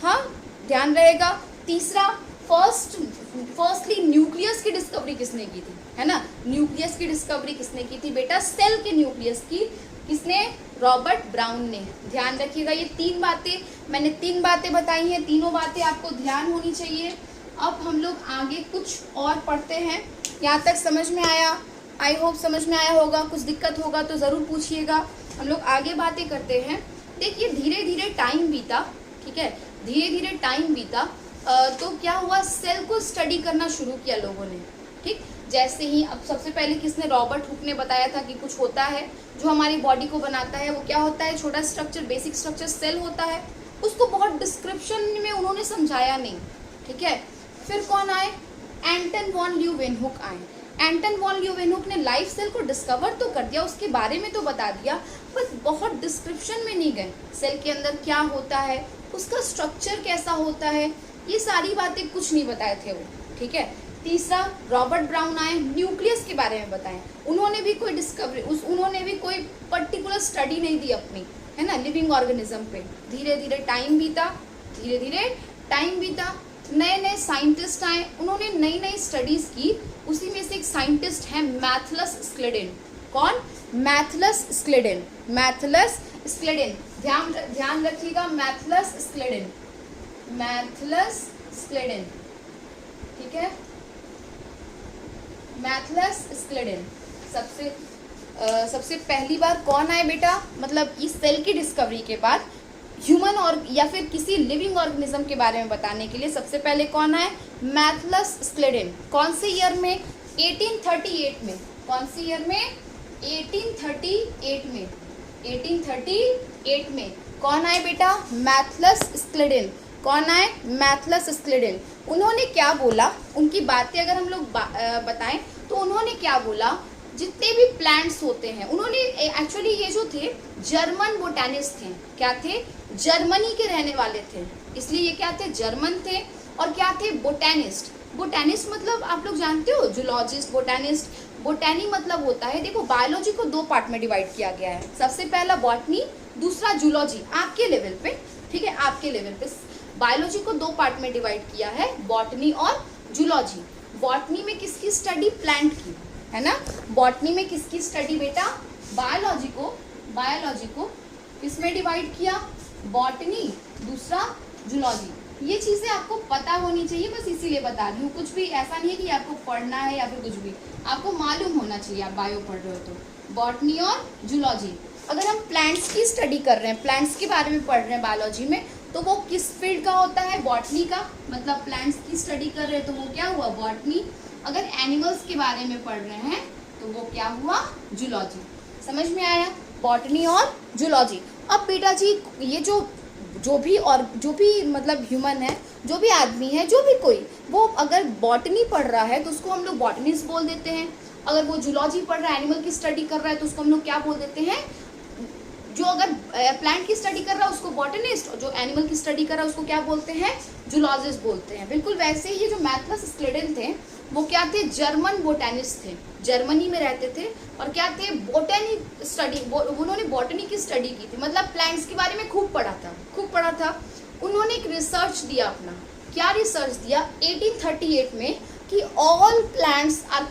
हाँ, ध्यान रहेगा। तीसरा, फर्स्टली न्यूक्लियस की डिस्कवरी किसने की थी? है ना, न्यूक्लियस की डिस्कवरी किसने की थी बेटा? सेल के न्यूक्लियस की। किसने? रॉबर्ट ब्राउन ने। ध्यान रखिएगा, ये तीन बातें मैंने तीन बातें बताई हैं, तीनों बातें आपको ध्यान होनी चाहिए। अब हम लोग आगे कुछ और पढ़ते हैं। यहाँ तक समझ में आया? आई होप समझ में आया होगा। कुछ दिक्कत होगा तो ज़रूर पूछिएगा। हम लोग आगे बातें करते हैं। देखिए, धीरे धीरे टाइम बीता, ठीक है, धीरे धीरे टाइम बीता, तो क्या हुआ? सेल को स्टडी करना शुरू किया लोगों ने। ठीक, जैसे ही अब सबसे पहले किसने? रॉबर्ट हुक ने बताया था कि कुछ होता है जो हमारी बॉडी को बनाता है। वो क्या होता है? छोटा स्ट्रक्चर, बेसिक स्ट्रक्चर सेल होता है। उसको बहुत डिस्क्रिप्शन में उन्होंने समझाया नहीं। ठीक है। फिर कौन आए? एंटन वॉन ल्यूवेनहुक आए। एंटन वॉन ल्यूवेनहुक ने लाइफ सेल को डिस्कवर तो कर दिया, उसके बारे में तो बता दिया, बस बहुत डिस्क्रिप्शन में नहीं गए। सेल के अंदर क्या होता है, उसका स्ट्रक्चर कैसा होता है, ये सारी बातें कुछ नहीं बताए थे वो। ठीक है। तीसरा, रॉबर्ट ब्राउन आए, न्यूक्लियस के बारे में बताएं। उन्होंने भी कोई डिस्कवरी, उन्होंने भी कोई पर्टिकुलर स्टडी नहीं दी अपनी, है ना, लिविंग ऑर्गेनिज्म पे। धीरे धीरे टाइम बीता, धीरे धीरे टाइम बीता, नए नए साइंटिस्ट आए, उन्होंने नई नई स्टडीज की। उसी में से एक साइंटिस्ट है मैथलस स्क्लेडेन। कौन? मैथलस स्क्लेडेन। मैथलस स्क्लेडेन, ध्यान रखिएगा, मैथलस स्क्लेडेन, मैथलस स्क्लेडेन। ठीक है, मैथलस स्क्लेडेन। सबसे पहली बार कौन आए बेटा? मतलब इस सेल की डिस्कवरी के बाद ह्यूमन और या फिर किसी लिविंग ऑर्गेनिज्म के बारे में बताने के लिए सबसे पहले कौन आए, मैथलस स्क्लेडेन। कौन से ईयर में, 1838 में। कौन से ईयर में, 1838 में। 1838 में कौन आए बेटा, मैथलस स्क्लेडेन। कौन आए, मैथलस स्क्लेडेन। उन्होंने क्या बोला, उनकी बातें अगर हम लोग बताएं तो उन्होंने क्या बोला, जितने भी प्लांट्स होते हैं, उन्होंने एक्चुअली ये जो थे जर्मन बोटैनिस्ट थे। क्या थे, जर्मनी के रहने वाले थे, इसलिए ये क्या थे, जर्मन थे। और क्या थे, बोटैनिस्ट। बोटैनिस्ट मतलब आप लोग जानते हो, जूलॉजिस्ट, बोटैनिस्ट। बोटैनी मतलब होता है, देखो बायोलॉजी को दो पार्ट में डिवाइड किया गया है, सबसे पहला बॉटनी, दूसरा जूलॉजी। आपके लेवल पे, ठीक है, आपके लेवल पे बायोलॉजी को दो पार्ट में डिवाइड किया है, बॉटनी और जूलॉजी। बॉटनी में किसकी स्टडी, प्लांट की, है ना। बॉटनी में किसकी स्टडी बेटा, बायोलॉजी को किस में डिवाइड किया, बॉटनी, दूसरा जूलॉजी। ये चीजें आपको पता होनी चाहिए, बस इसीलिए बता रही हूँ। कुछ भी ऐसा नहीं है कि आपको पढ़ना है या फिर कुछ भी, आपको मालूम होना चाहिए। आप बायो पढ़ रहे हो तो बॉटनी और जूलॉजी। अगर हम प्लांट्स की स्टडी कर रहे हैं, प्लांट्स के बारे में पढ़ रहे हैं बायोलॉजी में, तो वो किस फील्ड का होता है, बॉटनी का। मतलब प्लांट्स की स्टडी कर रहे हैं तो वो क्या हुआ, बॉटनी। अगर एनिमल्स के बारे में पढ़ रहे हैं तो वो क्या हुआ, जूलॉजी। समझ में आया, बॉटनी और जूलॉजी। अब बेटा जी ये जो भी मतलब ह्यूमन है, जो भी आदमी है, जो भी कोई, वो अगर बॉटनी पढ़ रहा है तो उसको हम लोग बॉटनिस्ट बोल देते हैं। अगर वो जूलॉजी पढ़ रहा है, एनिमल की स्टडी कर रहा है, तो उसको हम लोग क्या बोल देते हैं, जो अगर प्लांट की स्टडी कर रहा है उसको बॉटनिस्ट, और जो एनिमल की स्टडी कर रहा है उसको क्या बोलते हैं, जूलॉजिस्ट बोलते हैं। बिल्कुल वैसे ही ये जो मैथलस स्क्लेडेन थे वो क्या थे, जर्मन बोटैनिस्ट थे, जर्मनी में रहते थे। और क्या थे, बोटनी स्टडी, उन्होंने बॉटनी की स्टडी की थी, मतलब प्लांट्स के बारे में खूब पढ़ा था। उन्होंने एक रिसर्च दिया अपना, क्या रिसर्च दिया 1838 में, कि all plants are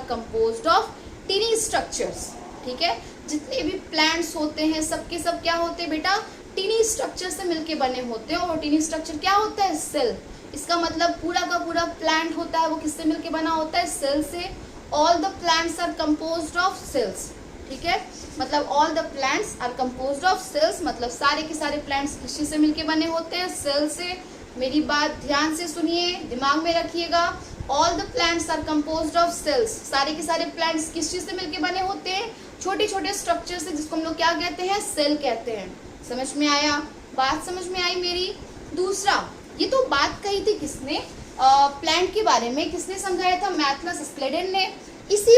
composed of tiny structures. ठीक है, जितने भी प्लांट्स होते हैं सबके सब क्या होते हैं बेटा, टिनी स्ट्रक्चर से मिलके बने होते हैं। और टिनी स्ट्रक्चर क्या होता है, सेल। इसका मतलब पूरा का पूरा प्लांट होता है वो किससे मिलके बना होता है, सेल से। All the plants are composed of cells. ठीक है, मतलब all the plants are composed of cells, मतलब सारे के सारे प्लांट्स किसी से मिलके बने होते हैं, सेल से। मेरी बात ध्यान से सुनिए, दिमाग में रखिएगा। All the plants are composed of cells, सारे के सारे प्लांट्स किस चीज से मिलके बने होते हैं, छोटे छोटे स्ट्रक्चर से, जिसको हम लोग क्या कहते हैं, सेल कहते हैं। समझ में आया, बात समझ में आई मेरी। दूसरा, ये तो बात कही थी किसने, प्लांट के बारे में किसने समझाया था, मैथलस स्क्लेडेन ने। इसी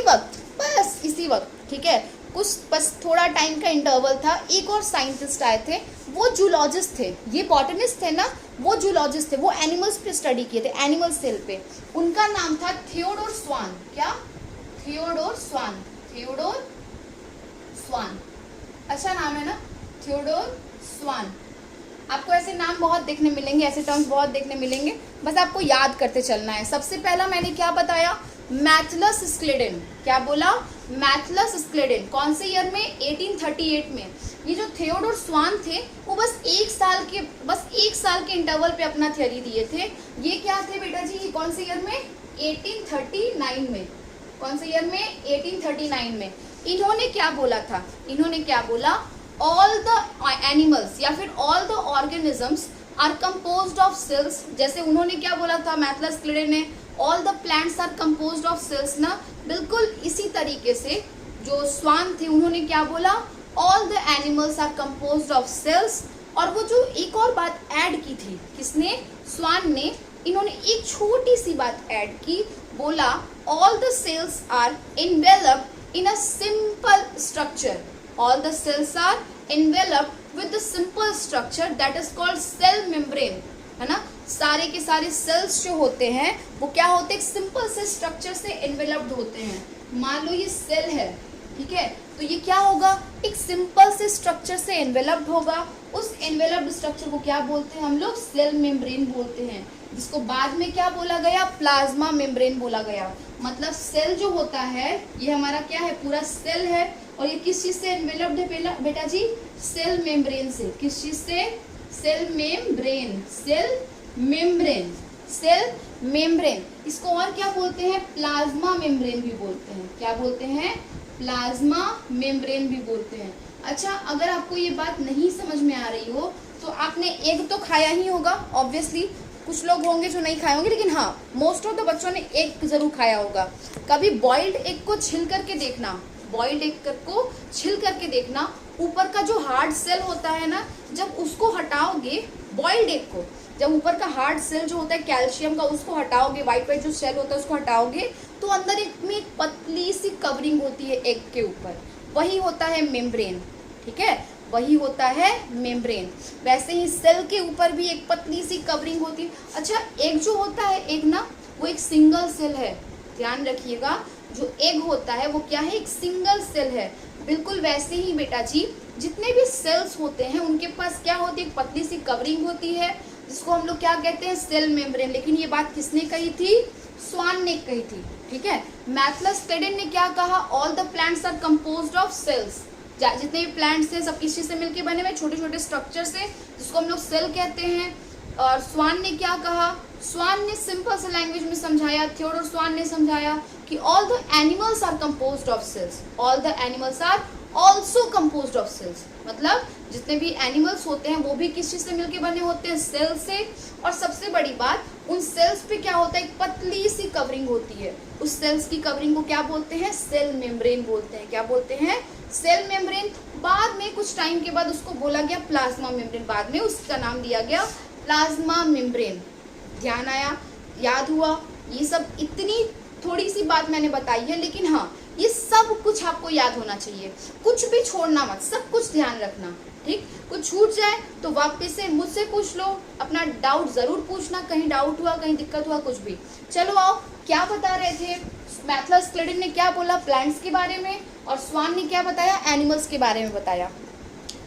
वक्त, ठीक है, कुछ बस थोड़ा टाइम का इंटरवल था, एक और साइंटिस्ट आए थे, वो जूलॉजिस्ट थे। ये बॉटनिस्ट थे ना, वो जूलॉजिस्ट थे, वो एनिमल्स पे स्टडी किए थे, एनिमल सेल पे। उनका नाम था थियोडोर स्वान। क्या, थियोडोर स्वान। अच्छा नाम है ना, थियोडोर स्वान। आपको ऐसे नाम बहुत देखने मिलेंगे, ऐसे टर्म्स बहुत देखने मिलेंगे, बस आपको याद करते चलना है। सबसे पहला मैंने क्या बताया, मैथलस स्क्लेडेन। क्या बोला, मैथलस स्क्लेडेन। कौन से ईयर में, 1838 में। ये जो थियोडोर स्वान थे वो बस एक साल के इंटरवल पे अपना थ्योरी दिए थे। ये क्या थे बेटा जी, ये कौन से ईयर में, 1839 में। कौन से ईयर में, 1839 में। इन्होंने क्या बोला था, इन्होंने क्या बोला, ऑल द एनिमल्स या फिर all the organisms are composed of cells. जैसे उन्होंने क्या बोला था मैथलस स्क्लेडेन ने, all the plants are composed of cells ना, बिल्कुल इसी तरीके से जो स्वान थे उन्होंने क्या बोला, all the animals are composed of cells. और वो जो एक और बात ऐड की थी, किसने, स्वान ने, इन्होंने एक छोटी सी बात ऐड की, बोला all the cells are enveloped in a simple structure. All the cells are enveloped with the simple structure that is called cell membrane. है ना, सारे के सारे सेल्स जो होते हैं वो क्या होते हैं, सिंपल से स्ट्रक्चर से एनवेलप्ड होते हैं। मान लो ये सेल है, ठीक है, तो ये क्या होगा, एक सिंपल से स्ट्रक्चर से एनवेलप्ड होगा। उस एनवेलप्ड स्ट्रक्चर को क्या बोलते हैं हम लोग, सेल मेम्ब्रेन बोलते हैं, जिसको बाद में क्या बोला गया, प्लाज्मा मेम्ब्रेन बोला गया। मतलब सेल जो होता है ये हमारा क्या है, पूरा सेल है, और ये किस चीज से एनवेलप्ड है बेटा जी, सेल मेम्ब्रेन से। किस चीज से, सेल मेम्ब्रेन, सेल मेम्ब्रेन। इसको और क्या बोलते हैं, प्लाज्मा मेम्ब्रेन भी बोलते हैं। क्या बोलते हैं, प्लाज्मा मेम्ब्रेन भी बोलते हैं। अच्छा, अगर आपको ये बात नहीं समझ में आ रही हो तो आपने एग तो खाया ही होगा ऑब्वियसली, कुछ लोग होंगे जो नहीं खाए होंगे, लेकिन हाँ मोस्ट ऑफ द बच्चों ने एग जरूर खाया होगा। कभी बॉइल्ड एग को छिल करके देखना, बॉइल्ड एग को छिल करके देखना, ऊपर का जो हार्ड सेल होता है ना, जब उसको हटाओगे, बॉइल्ड एग को जब ऊपर का हार्ड सेल जो होता है कैल्शियम का उसको हटाओगे, वाइट वाइट जो सेल होता है उसको हटाओगे, तो अंदर एक पतली सी कवरिंग होती है एग के ऊपर, वही होता है मेम्ब्रेन। ठीक है, वही होता है मेम्ब्रेन। वैसे ही सेल के ऊपर भी एक पतली सी कवरिंग होती है। अच्छा, एग जो होता है, एग ना वो एक सिंगल सेल है, ध्यान रखिएगा, जो एग होता है वो क्या है, एक सिंगल सेल है। बिल्कुल वैसे ही बेटा जी जितने भी सेल्स होते हैं उनके पास क्या होती है, एक पतली सी कवरिंग होती है, जिसको हम लोग क्या कहते हैं, सेल मेम्ब्रेन। लेकिन ये बात किसने कही थी, स्वान ने कही थी। ठीक है, मैथलस क्लेडेन ने क्या कहा, all the plants are composed of cells, जितने भी प्लांट्स हैं सब किसी से मिलकर बने हुए छोटे छोटे स्ट्रक्चर से, जिसको हम लोग सेल कहते हैं। और स्वान ने क्या कहा, स्वान ने सिंपल से लैंग्वेज में समझाया, थियोडोर स्वान ने समझाया कि all the animals are composed of cells, all the animals are also composed of cells, मतलब जितने भी एनिमल्स होते हैं वो भी किस चीज से मिलकर बने होते हैं, सेल से। और सबसे बड़ी बात, उन सेल्स पे क्या होता है, एक पतली सी कवरिंग होती है, उस सेल्स की कवरिंग को क्या बोलते हैं, सेल मेम्ब्रेन बोलते हैं। क्या बोलते हैं, सेल मेम्ब्रेन। बाद में कुछ टाइम के बाद उसको बोला गया प्लाज्मा मेम्ब्रेन, बाद में उसका नाम दिया गया प्लाज्मा मेम्ब्रेन। ध्यान आया, याद हुआ, ये सब इतनी थोड़ी सी बात मैंने बताई है, लेकिन हाँ ये सब कुछ आपको याद होना चाहिए, कुछ भी छोड़ना मत, सब कुछ ध्यान रखना। ठीक, कुछ छूट जाए तो वापस से मुझसे पूछ लो, अपना डाउट जरूर पूछना, कहीं डाउट हुआ, कहीं दिक्कत हुआ, कुछ भी। चलो आओ, क्या बता रहे थे, मैथलस क्लेडेन ने क्या बोला प्लांट्स के बारे में, और स्वान ने क्या बताया, एनिमल्स के बारे में बताया।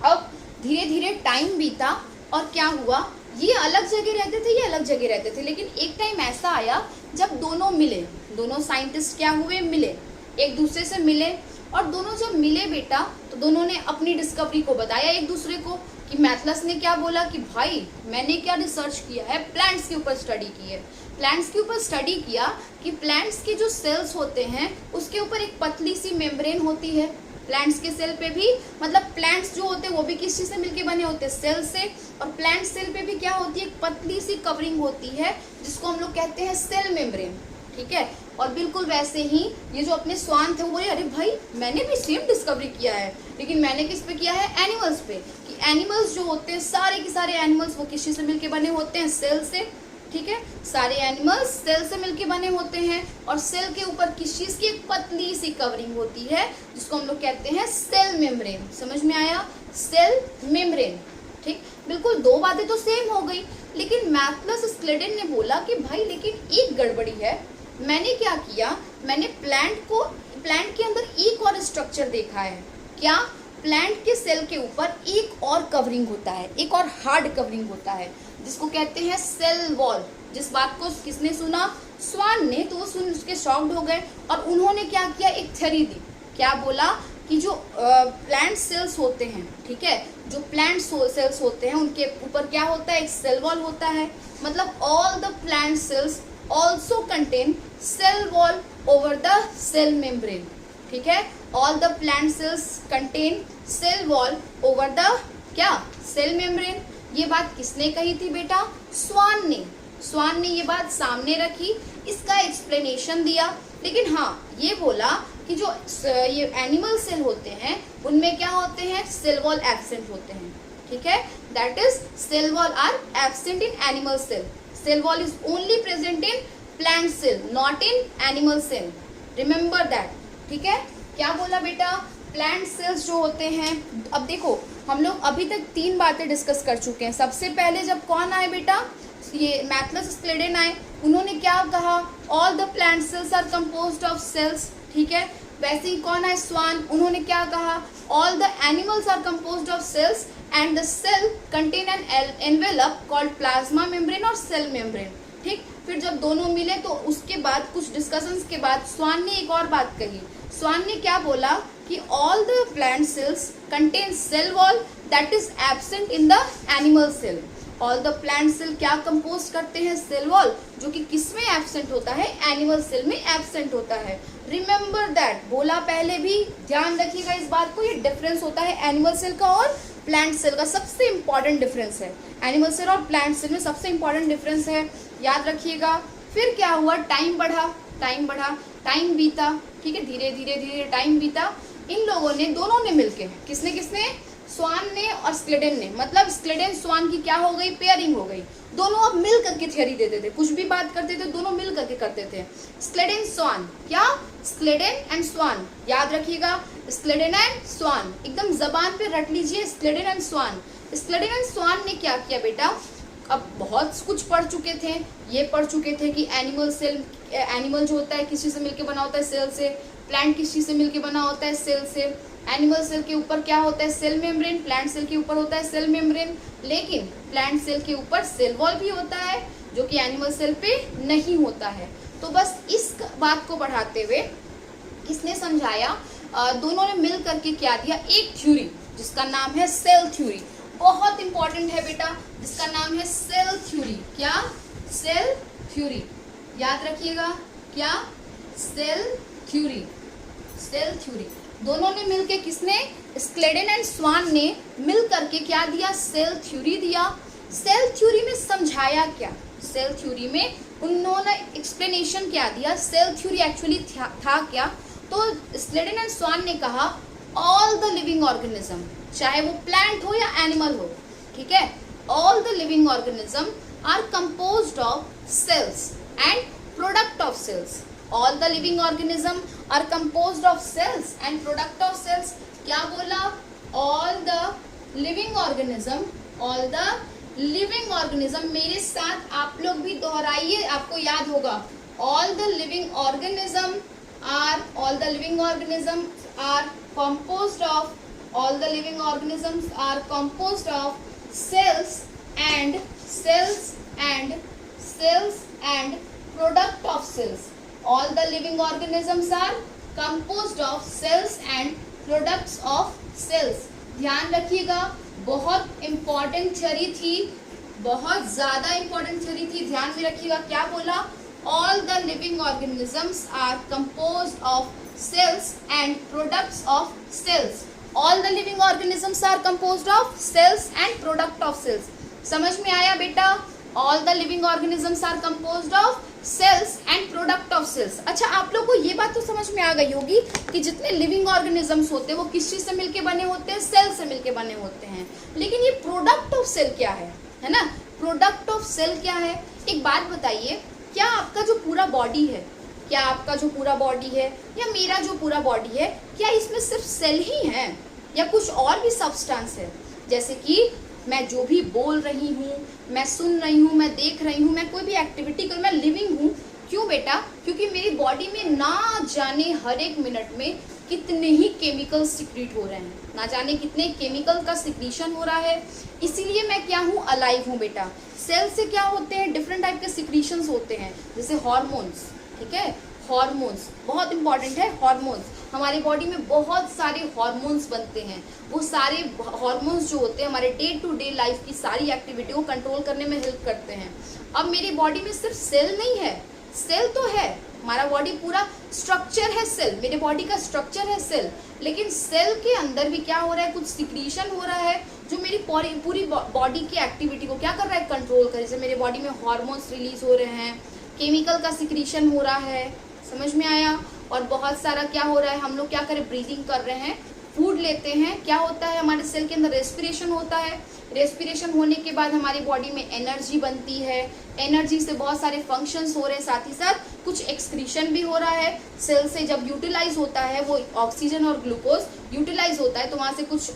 अब धीरे धीरे टाइम बीता और क्या हुआ, ये अलग जगह रहते थे, ये अलग जगह रहते थे, लेकिन एक टाइम ऐसा आया जब दोनों मिले, दोनों साइंटिस्ट क्या हुए, मिले, एक दूसरे से मिले। और दोनों जब मिले बेटा तो दोनों ने अपनी डिस्कवरी को बताया एक दूसरे को, कि मैथलस ने क्या बोला कि भाई मैंने क्या रिसर्च किया है, प्लांट्स के ऊपर स्टडी की है, प्लांट्स के ऊपर स्टडी किया कि प्लांट्स के जो सेल्स होते हैं उसके ऊपर एक पतली सी मेम्ब्रेन होती है, प्लांट्स के सेल पे भी, मतलब प्लांट्स जो होते हैं वो भी किस चीज से मिलके बने होते हैं, सेल से। और प्लांट सेल पे भी क्या होती है, एक पतली सी कवरिंग होती है, जिसको हम लोग कहते हैं सेल मेम्ब्रेन। ठीक है, और बिल्कुल वैसे ही ये जो अपने स्वान थे वो बोले, अरे भाई मैंने भी सेम डिस्कवरी किया है, लेकिन मैंने किस पे किया है, एनिमल्स पे, कि एनिमल्स जो होते हैं सारे के सारे एनिमल्स वो किस चीज से मिलके बने होते हैं, सेल से। ठीक है, सारे एनिमल्स सेल से मिलके बने होते हैं, और सेल के ऊपर किस चीज की, एक पतली सी कवरिंग होती है, जिसको हम लोग कहते हैं सेल मेम्ब्रेन। समझ में आया, सेल मेम्ब्रेन। ठीक, बिल्कुल दो बातें तो सेम हो गई, लेकिन मैथलस क्लेडेन ने बोला कि भाई लेकिन एक गड़बड़ी है। मैंने क्या किया, मैंने प्लांट के अंदर एक और स्ट्रक्चर देखा है। क्या, प्लांट के सेल के ऊपर एक और कवरिंग होता है, एक और हार्ड कवरिंग होता है, जिसको कहते हैं सेल वॉल। जिस बात को किसने सुना, स्वान ने, तो वो सुन उसके शॉक्ड हो गए, और उन्होंने क्या किया, एक थ्योरी दी। क्या बोला कि जो प्लांट सेल्स होते हैं, ठीक है, जो प्लांट सेल्स होते हैं उनके ऊपर क्या होता है, एक सेल वॉल होता है, मतलब all the plant sales also contain cell wall over the cell membrane। ठीक है, all the plant cells contain cell wall over the क्या, cell membrane। ये बात किसने कही थी बेटा, स्वान ने। स्वान ने ये बात सामने रखी, इसका एक्सप्लेनेशन दिया, लेकिन हाँ ये बोला कि जो ये एनिमल सेल होते हैं उनमें क्या होते हैं, सेल वॉल एब्सेंट होते हैं। ठीक है, that is cell wall are absent in animal cell, cell wall is only present in plant cell, not in animal cell, remember that। ठीक है, क्या बोला बेटा, प्लांट सेल्स जो होते हैं, अब देखो हम लोग अभी तक तीन बातें डिस्कस कर चुके हैं। सबसे पहले जब कौन आए बेटा, ये मैथलस क्लेडेन आए, उन्होंने क्या कहा, all the plant cells are composed of cells. ठीक है, वैसे ही कौन आए, स्वान, उन्होंने क्या कहा, all the animals are composed of cells and the cell contain an envelope called plasma membrane और cell membrane। ठीक, फिर जब दोनों मिले तो उसके बाद कुछ डिस्कशंस के बाद स्वान ने एक और बात कही। स्वान ने क्या बोला कि all the plant cells contain cell wall that is absent in the animal cell, all the plant cell क्या कंपोज करते हैं, सेल वॉल, जो कि किस में एब्सेंट होता है, एनिमल सेल में एब्सेंट होता है। रिमेंबर दैट, बोला पहले भी, ध्यान रखिएगा इस बात को, ये डिफरेंस होता है एनिमल सेल का और प्लांट सेल का, सबसे इंपॉर्टेंट डिफरेंस है। एनिमल सेल और प्लांट सेल में सबसे इंपॉर्टेंट डिफरेंस है, याद रखिएगा। फिर क्या हुआ, टाइम बढ़ा, टाइम बीता, ठीक है, धीरे धीरे धीरे टाइम बीता। इन लोगों ने, दोनों ने मिलके, किसने किसने, स्वान ने और स्क्लेडेन ने, मतलब स्क्लेडेन स्वान की क्या हो गई, पेयरिंग हो गई। दोनों अब मिल करके थ्योरी देते थे, कुछ भी बात करते थे दोनों मिल करके करते थे। स्क्लेडेन स्वान, क्या, स्क्लेडेन एंड स्वान, याद रखिएगा, स्क्लेडेन एंड स्वान, एकदम जबान पे रट लीजिए, स्क्लेडेन एंड स्वान। स्क्लेडेन एंड स्वान ने क्या किया बेटा, अब बहुत कुछ पढ़ चुके थे, ये पढ़ चुके थे कि एनिमल सेल, एनिमल जो होता है किस चीज से मिलकर बना होता है, सेल से। प्लांट किस चीज से मिलकर बना होता है, सेल से। एनिमल सेल के ऊपर क्या होता है, सेल मेम्ब्रेन, प्लांट सेल के ऊपर होता है सेल मेम्ब्रेन, लेकिन प्लांट सेल के ऊपर सेल वॉल भी होता है, जो कि एनिमल सेल पे नहीं होता है। तो बस इस बात को बढ़ाते हुए किसने समझाया, दोनों ने मिल करके क्या दिया, एक थ्योरी जिसका नाम है सेल थ्योरी। बहुत इंपॉर्टेंट है बेटा, जिसका नाम है सेल थ्योरी। क्या, सेल थ्योरी, याद रखिएगा, क्या, सेल थ्योरी, सेल थ्योरी। दोनों ने मिलके, किसने, स्क्लेडेन एंड स्वान ने मिल करके क्या दिया, सेल थ्योरी दिया। सेल थ्योरी में समझाया क्या, सेल थ्योरी में उन्होंने एक्सप्लेनेशन क्या दिया, सेल थ्योरी एक्चुअली था क्या। तो स्क्लेडेन एंड स्वान ने कहा ऑल द लिविंग ऑर्गेनिज्म, चाहे वो प्लांट हो या एनिमल हो, ठीक है, all the living organism are composed of cells and product of cells. All the living organism are composed of cells and product of cells. क्या बोला, all the living organism, all the living organism, मेरे साथ आप लोग भी दोहराइए, आपको याद होगा। All the living organism are, all the living organism are composed of, all the living organisms are composed of cells and product of cells. All the living organisms are composed of cells and products of cells. ध्यान रखिएगा, बहुत इंपॉर्टेंट थ्योरी थी, बहुत ज्यादा इंपॉर्टेंट थ्योरी थी, ध्यान में रखिएगा। क्या बोला, all the living organisms are composed of cells and products of cells. All the living organisms are composed of cells and product of cells. समझ में आया बेटा, all the living organisms are composed of cells and product of cells. अच्छा, आप लोग को ये बात तो समझ में आ गई होगी कि जितने लिविंग ऑर्गेनिजम्स होते हैं वो किस चीज से मिलके बने होते हैं, सेल से मिलके बने होते हैं। लेकिन ये प्रोडक्ट ऑफ सेल क्या है ना, प्रोडक्ट ऑफ सेल क्या है। एक बात बताइए, क्या आपका जो पूरा बॉडी है, क्या आपका जो पूरा बॉडी है या मेरा जो पूरा बॉडी है, क्या इसमें सिर्फ सेल ही है या कुछ और भी सब्सटेंस है। जैसे कि मैं जो भी बोल रही हूँ, मैं सुन रही हूँ, मैं देख रही हूँ, मैं कोई भी एक्टिविटी कर, मैं लिविंग हूँ। क्यों बेटा? क्योंकि मेरी बॉडी में ना जाने हर एक मिनट में कितने ही केमिकल सिक्रीट हो रहे हैं, ना जाने कितने केमिकल का सिक्रीशन हो रहा है, इसीलिए मैं क्या हूँ, अलाइव हूँ बेटा। सेल से क्या होते हैं, डिफरेंट टाइप के सिक्रीशंस होते हैं, जैसे हार्मोन्स, ठीक है, हार्मोन्स बहुत इंपॉर्टेंट है। हार्मोन्स, हमारी बॉडी में बहुत सारे हार्मोन्स बनते हैं, वो सारे हार्मोन्स जो होते हैं हमारे डे टू डे लाइफ की सारी एक्टिविटी को कंट्रोल करने में हेल्प करते हैं। अब मेरी बॉडी में सिर्फ सेल नहीं है, सेल तो है, हमारा बॉडी पूरा स्ट्रक्चर है सेल, मेरे बॉडी का स्ट्रक्चर है सेल, लेकिन सेल के अंदर भी क्या हो रहा है, कुछ सिक्रीशन हो रहा है जो मेरी पूरी बॉडी की एक्टिविटी को क्या कर रहा है, कंट्रोल कर। जैसे मेरे बॉडी में हार्मोन्स रिलीज हो रहे हैं, केमिकल का सिक्रीशन हो रहा है, समझ में आया। और बहुत सारा क्या हो रहा है, हम लोग क्या करें, ब्रीदिंग कर रहे हैं, फूड लेते हैं, क्या होता है हमारे सेल के अंदर, रेस्पिरेशन होता है। रेस्पिरेशन होने के बाद हमारी बॉडी में एनर्जी बनती है, एनर्जी से बहुत सारे फंक्शंस हो रहे हैं, साथ ही साथ कुछ एक्सक्रीशन भी हो रहा है। सेल से जब यूटिलाइज होता है वो ऑक्सीजन और ग्लूकोज यूटिलाइज होता है तो वहाँ से कुछ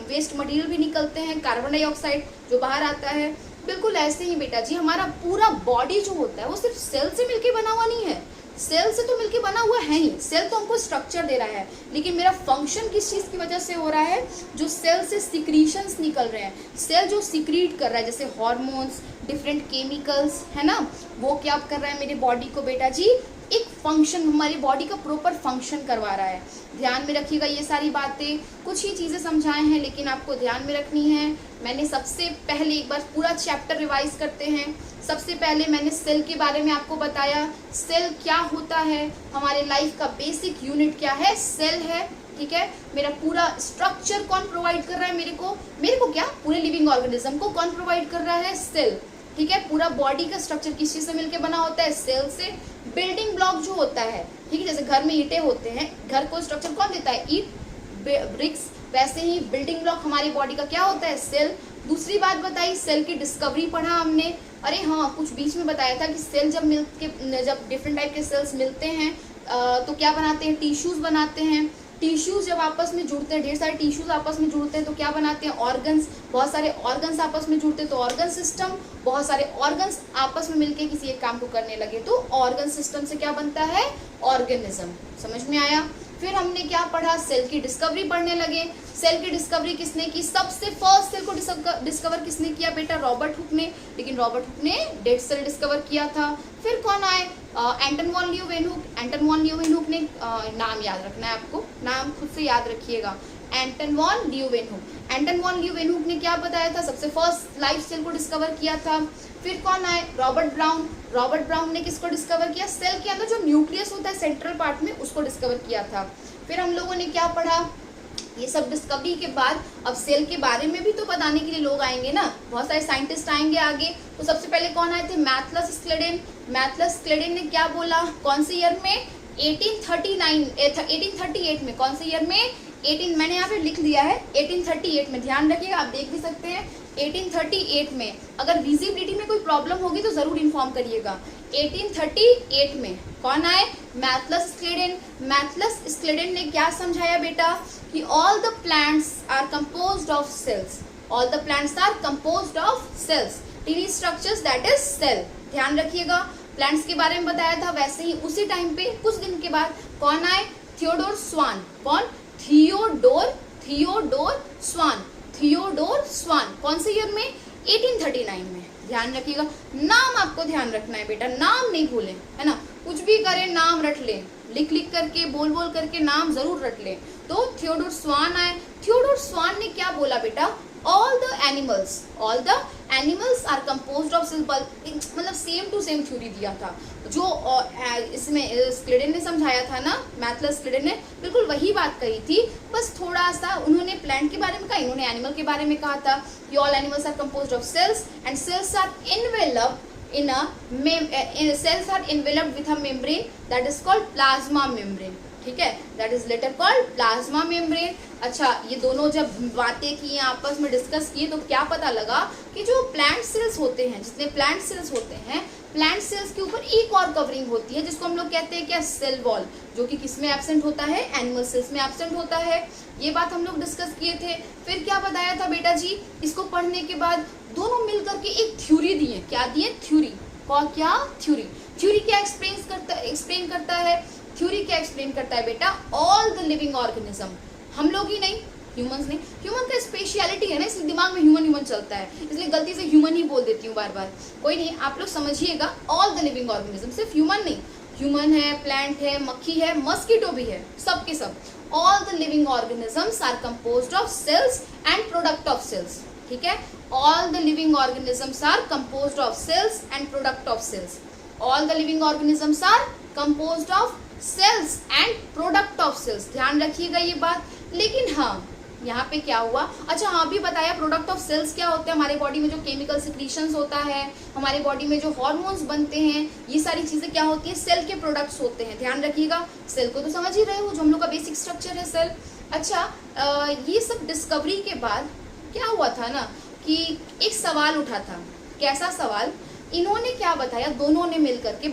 वेस्ट मटेरियल भी निकलते हैं, कार्बन डाइऑक्साइड जो बाहर आता है। बिल्कुल ऐसे ही बेटा जी हमारा पूरा बॉडी जो होता है वो सिर्फ सेल से मिलके बना हुआ नहीं है, सेल से तो मिलके बना हुआ है ही, सेल तो हमको स्ट्रक्चर दे रहा है, लेकिन मेरा फंक्शन किस चीज़ की वजह से हो रहा है, जो सेल से सिक्रीशंस निकल रहे हैं, सेल जो सिक्रीट कर रहा है, जैसे हार्मोन्स, डिफरेंट केमिकल्स, है ना, वो क्या कर रहा है मेरे बॉडी को बेटा जी, एक फंक्शन, हमारी बॉडी का प्रॉपर फंक्शन करवा रहा है। ध्यान में रखिएगा ये सारी बातें, कुछ ही चीज़ें समझाए हैं लेकिन आपको ध्यान में रखनी है। मैंने सबसे पहले एक बार पूरा चैप्टर रिवाइज करते हैं। सबसे पहले मैंने सेल के बारे में आपको बताया, सेल क्या होता है, हमारे लाइफ का बेसिक यूनिट क्या है, सेल है। ठीक है, मेरा पूरा स्ट्रक्चर कौन प्रोवाइड कर रहा है मेरे को क्या, पूरे लिविंग ऑर्गेनिज्म को कौन प्रोवाइड कर रहा है, सेल। ठीक है, पूरा बॉडी का स्ट्रक्चर किस चीज से मिलकर बना होता है, सेल से। बिल्डिंग ब्लॉक जो होता है, ठीक है, जैसे घर में ईंटें होते हैं, घर को स्ट्रक्चर कौन देता है, ईंट, ब्रिक्स, वैसे ही बिल्डिंग ब्लॉक हमारी बॉडी का क्या होता है, सेल। दूसरी बात बताई, सेल की डिस्कवरी पढ़ा हमने। अरे हाँ, कुछ बीच में बताया था कि सेल जब डिफरेंट टाइप के सेल्स मिलते हैं तो क्या बनाते हैं, टिश्यूज बनाते हैं। टिश्यूज जब आपस में जुड़ते हैं, ढेर सारे टिश्यूज आपस में जुड़ते हैं तो क्या बनाते हैं, ऑर्गन्स। बहुत सारे ऑर्गन्स आपस में जुड़ते हैं तो ऑर्गन सिस्टम। बहुत सारे ऑर्गन्स आपस में मिलके किसी एक काम को करने लगे तो ऑर्गन सिस्टम से क्या बनता है, ऑर्गेनिज्म। समझ में आया। फिर हमने क्या पढ़ा, सेल की डिस्कवरी पढ़ने लगे। सेल की डिस्कवरी किसने की, सबसे फर्स्ट सेल को डिस्कवर किसने किया बेटा, रॉबर्ट हुक ने। लेकिन रॉबर्ट हुक ने डेड सेल डिस्कवर किया था। फिर कौन आए, एंटन van Leeuwenhoek. Anton van Leeuwenhoek ने, नाम याद रखना है आपको, नाम खुद से याद रखिएगा, एंटन van Leeuwenhoek. Anton van Leeuwenhoek ने क्या बताया था, सबसे फर्स्ट लाइफ सेल को डिस्कवर किया था। फिर कौन आए, रॉबर्ट ब्राउन। रॉबर्ट ब्राउन ने किसको डिस्कवर किया, सेल के अंदर जो न्यूक्लियस होता है सेंट्रल पार्ट में, उसको डिस्कवर किया था। फिर हम लोगों ने क्या पढ़ा, ये सब डिस्कवरी के बाद अब सेल के बारे में भी तो बताने के लिए लोग आएंगे ना, बहुत सारे साइंटिस्ट आएंगे आगे। तो सबसे पहले कौन आए थे, मैथलस स्क्लेडेन। मैथलस स्क्लेडेन ने क्या बोला, कौन से ईयर में, 1838 में। कौन से ईयर में, मैंने यहाँ पे लिख दिया है 1838 में, ध्यान रखिएगा, आप देख भी सकते हैं 1838 में। अगर विजिबिलिटी में कोई प्रॉब्लम होगी तो जरूर इन्फॉर्म करिएगा। 1838 में कौन आए, मैथलस स्क्लेडेन। मैथलस स्क्लेडेन ने क्या समझाया बेटा कि all the plants are composed of cells. All the plants are composed of cells, tiny structures that is cell. ध्यान रखिएगा, प्लांट्स के बारे में बताया था। वैसे ही उसी टाइम पे कुछ दिन के बाद कौन आए, थियोडोर स्वान। कौन, थियोडोर स्वान। कौन से ईयर में, 1839 में। ध्यान रखिएगा, नाम आपको ध्यान रखना है बेटा, नाम नहीं भूलें, है ना, कुछ भी करें नाम रट लें, लिख करके, बोल करके नाम जरूर रट लें। तो थियोडोर स्वान आए। थियोडोर स्वान ने क्या बोला बेटा, all the animals are composed of cells, मतलब सेम टू सेम थ्योरी दिया था जो इसमें स्क्लेडेन ने समझाया था ना, मैथलस स्क्लेडेन ने बिल्कुल वही बात कही थी, बस थोड़ा सा उन्होंने प्लांट के बारे में कहा, इन्होंने एनिमल के बारे में कहा था कि all animals are composed of cells and cells are enveloped with a membrane that is called plasma membrane। ठीक है, that is later called plasma membrane. अच्छा, ये दोनों जब बातें की, आपस में डिस्कस किए तो क्या पता लगा कि जो प्लांट सेल्स होते हैं, जितने प्लांट सेल्स होते हैं, प्लांट सेल्स के ऊपर एक और कवरिंग होती है जिसको हम लोग कहते हैं क्या, सेल वॉल, जो कि किस में एब्सेंट होता है, एनिमल सेल्स में एब्सेंट होता है। ये बात हम लोग डिस्कस किए थे। फिर क्या बताया था बेटा जी, इसको पढ़ने के बाद दोनों मिलकर के एक थ्योरी दिए। क्या दिए, थ्योरी। क्या, थ्योरी क्या एक्सप्लेन करता है, थ्योरी क्या एक्सप्लेन करता है बेटा, ऑल द लिविंग ऑर्गेनिज्म। हम लोग ही नहीं, ह्यूमंस नहीं, ह्यूमन का स्पेशलिटी है ना, इसलिए दिमाग में ह्यूमन चलता है, इसलिए गलती से ह्यूमन ही बोल देती हूँ बार बार, कोई नहीं, आप लोग समझिएगा, ऑल द लिविंग ऑर्गेनिज्म, सिर्फ ह्यूमन नहीं, ह्यूमन है, प्लांट है, मक्खी है, मस्कीटो भी है, सब के सब। All the living organisms are composed of cells and product of cells. ठीक है, all the living organisms are composed of cells and product of cells. All the living organisms are composed of cells and product of cells. ध्यान रखिएगा ये बात। लेकिन हाँ, यहाँ पे क्या हुआ, अच्छा हाँ भी बताया, प्रोडक्ट ऑफ सेल्स क्या होते हैं, हमारे बॉडी में जो केमिकल सिक्रीशंस होता है, हमारे बॉडी में जो हार्मोन्स बनते हैं, ये सारी चीजें क्या होती है, सेल के प्रोडक्ट्स होते हैं। ध्यान रखिएगा, सेल को तो समझ ही रहे हो, जो हम लोग का बेसिक स्ट्रक्चर है सेल। अच्छा, ये सब डिस्कवरी के बाद क्या हुआ था ना कि एक सवाल उठा था। कैसा सवाल, इन्होंने क्या बताया, दोनों ने मिलकर के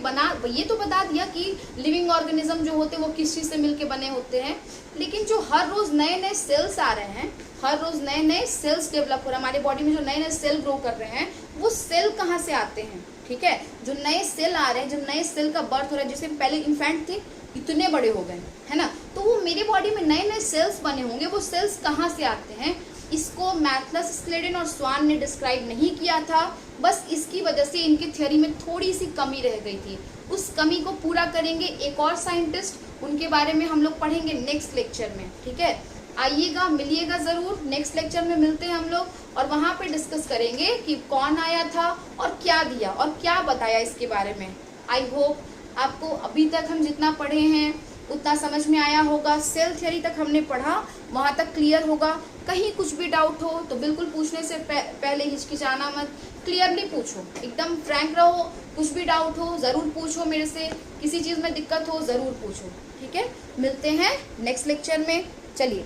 ये तो बता दिया कि लिविंग ऑर्गेनिज्म जो होते हैं वो किस चीज से मिलकर बने होते हैं, लेकिन जो हर रोज नए नए सेल्स आ रहे हैं, हर रोज नए नए सेल्स डेवलप हो रहे हैं हमारे बॉडी में, जो नए नए सेल ग्रो कर रहे हैं, वो सेल कहाँ से आते हैं। ठीक है, जो नए सेल आ रहे हैं, जब नए सेल का बर्थ हो रहा है, जैसे पहले इन्फेंट थे, इतने बड़े हो गए, है ना, तो वो मेरे बॉडी में नए नए सेल्स बने होंगे, वो सेल्स कहाँ से आते हैं, इसको मैथलस, स्क्लेडन और स्वान ने डिस्क्राइब नहीं किया था, बस इसकी वजह से इनकी थ्योरी में थोड़ी सी कमी रह गई थी। उस कमी को पूरा करेंगे एक और साइंटिस्ट, उनके बारे में हम लोग पढ़ेंगे नेक्स्ट लेक्चर में, ठीक है। आइएगा, मिलिएगा ज़रूर, नेक्स्ट लेक्चर में मिलते हैं हम लोग और वहाँ पे डिस्कस करेंगे कि कौन आया था और क्या दिया और क्या बताया इसके बारे में। आई होप आपको अभी तक हम जितना पढ़े हैं उतना समझ में आया होगा। सेल थ्योरी तक हमने पढ़ा, वहाँ तक क्लियर होगा। कहीं कुछ भी डाउट हो तो बिल्कुल पूछने से पहले हिचकिचाना मत, क्लियरली पूछो, एकदम फ्रैंक रहो। कुछ भी डाउट हो ज़रूर पूछो मेरे से, किसी चीज़ में दिक्कत हो ज़रूर पूछो, ठीक है। मिलते हैं नेक्स्ट लेक्चर में, चलिए।